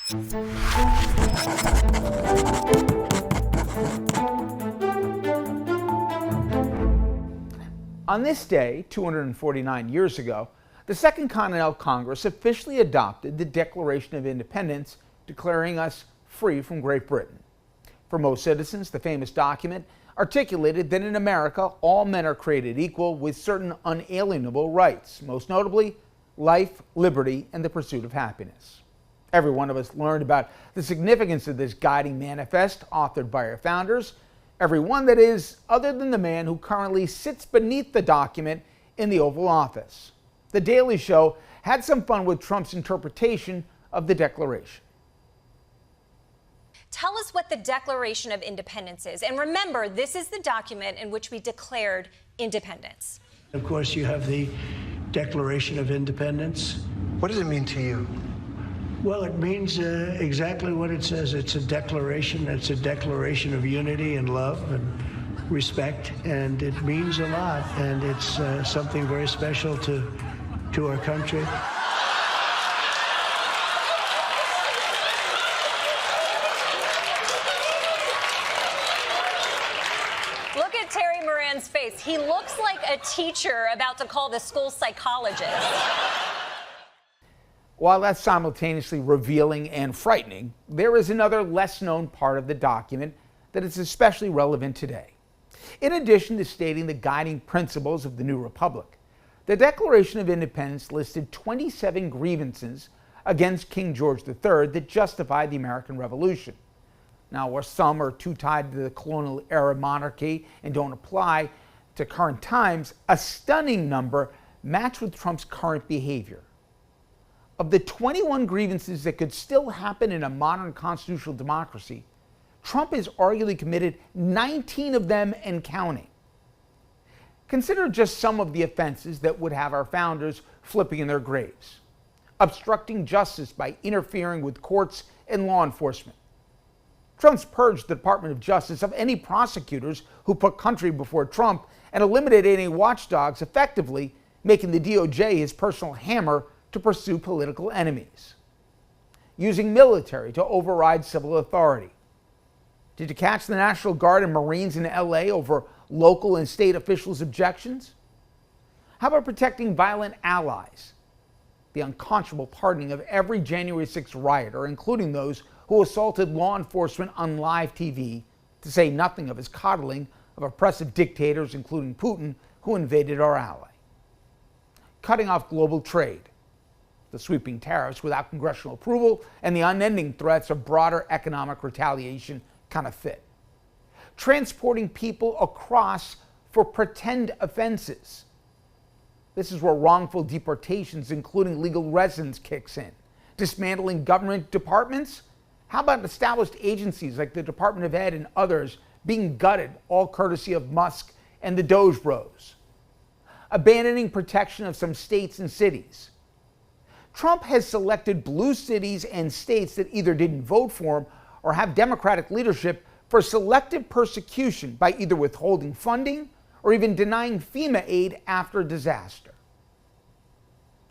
On this day, 249 years ago, the Second Continental Congress officially adopted the Declaration of Independence, declaring us free from Great Britain. For most citizens, the famous document articulated that in America, all men are created equal with certain unalienable rights, most notably life, liberty, and the pursuit of happiness. Every one of us learned about the significance of this guiding manifest authored by our founders, every one that is, other than the man who currently sits beneath the document in the Oval Office. The Daily Show had some fun with Trump's interpretation of the Declaration. Tell us what the Declaration of Independence is. And remember, this is the document in which we declared independence. Of course, you have the Declaration of Independence. What does it mean to you? Well, it means exactly what it says. It's a declaration. It's a declaration of unity and love and respect, and it means a lot. And it's something very special to our country. Look at Terry Moran's face. He looks like a teacher about to call the school psychologist. While that's simultaneously revealing and frightening, there is another less-known part of the document that is especially relevant today. In addition to stating the guiding principles of the new republic, the Declaration of Independence listed 27 grievances against King George III that justified the American Revolution. Now, where some are too tied to the colonial-era monarchy and don't apply to current times, a stunning number match with Trump's current behavior. Of the 21 grievances that could still happen in a modern constitutional democracy, Trump has arguably committed 19 of them and counting. Consider just some of the offenses that would have our founders flipping in their graves. Obstructing justice by interfering with courts and law enforcement. Trump's purged the Department of Justice of any prosecutors who put country before Trump and eliminated any watchdogs, effectively making the DOJ his personal hammer to pursue political enemies. Using military to override civil authority. To detach the National Guard and Marines in LA over local and state officials' objections? How about protecting violent allies? The unconscionable pardoning of every January 6th rioter, including those who assaulted law enforcement on live TV, to say nothing of his coddling of oppressive dictators, including Putin, who invaded our ally. Cutting off global trade. The sweeping tariffs without congressional approval and the unending threats of broader economic retaliation kind of fit. Transporting people across for pretend offenses. This is where wrongful deportations, including legal residence, kicks in. Dismantling government departments? How about established agencies like the Department of Ed and others being gutted, all courtesy of Musk and the Doge Bros? Abandoning protection of some states and cities. Trump has selected blue cities and states that either didn't vote for him or have Democratic leadership for selective persecution by either withholding funding or even denying FEMA aid after a disaster.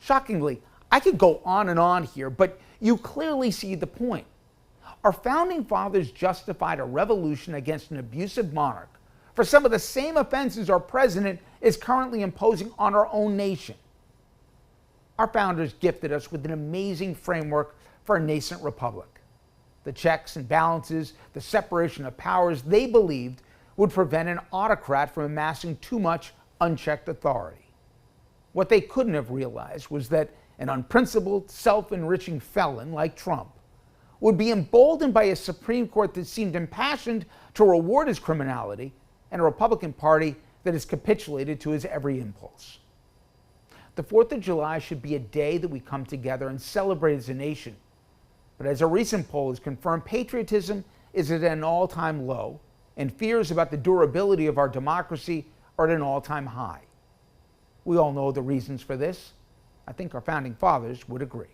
Shockingly, I could go on and on here, but you clearly see the point. Our founding fathers justified a revolution against an abusive monarch for some of the same offenses our president is currently imposing on our own nation. Our founders gifted us with an amazing framework for a nascent republic. The checks and balances, the separation of powers they believed would prevent an autocrat from amassing too much unchecked authority. What they couldn't have realized was that an unprincipled, self-enriching felon like Trump would be emboldened by a Supreme Court that seemed impassioned to reward his criminality and a Republican Party that has capitulated to his every impulse. The 4th of July should be a day that we come together and celebrate as a nation. But as a recent poll has confirmed, patriotism is at an all-time low, and fears about the durability of our democracy are at an all-time high. We all know the reasons for this. I think our founding fathers would agree.